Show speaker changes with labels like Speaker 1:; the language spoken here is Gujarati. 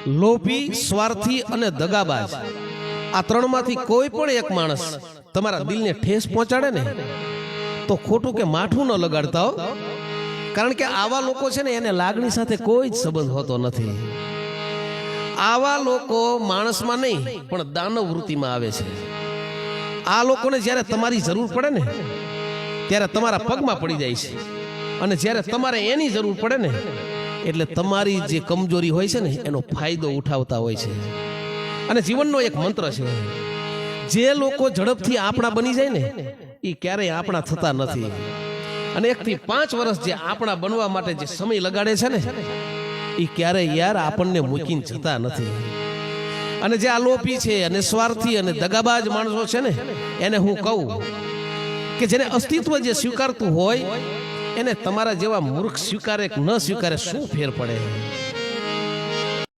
Speaker 1: લોભી, સ્વાર્થી અને દગાબાજ આ ત્રણમાંથી કોઈ પણ એક માણસ તમારા દિલને ઠેસ પહોંચાડે ને તો ખોટું કે માઠું ન લગાડતા હો, કારણ કે આવા લોકો છે ને એને લાગણી સાથે કોઈ જ સંબંધ હોતો નથી. આવા લોકો માણસમાં નહીં પણ દાનવ વૃત્તિમાં આવે છે. આ લોકોને જ્યારે તમારી જરૂર પડે ને ત્યારે તમારા પગમાં પડી જાય છે, અને જ્યારે તમારે એની જરૂર પડે ને એટલે તમારી જે કમજોરી હોય છે ને એનો ફાયદો ઉઠાવતા હોય છે. અને જીવનનો એક મંત્ર છે, જે લોકો ઝડપથી આપણા બની જાય ને એ ક્યારેય આપણા થતા નથી. અને 1 થી 5 વર્ષ જે આપણા બનવા માટે જે સમય લગાડે છે ને એ ક્યારેય યાર આપણને મૂકીને જતા નથી. અને જે આ લોભી છે અને સ્વાર્થી અને દગાબાજ માણસો છે ને એને હું કહું કે જેને અસ્તિત્વ જે સ્વીકારતું હોય એને તમારા જેવા મૂર્ખ સ્વીકારે કે ન સ્વીકારે શું ફેર પડે.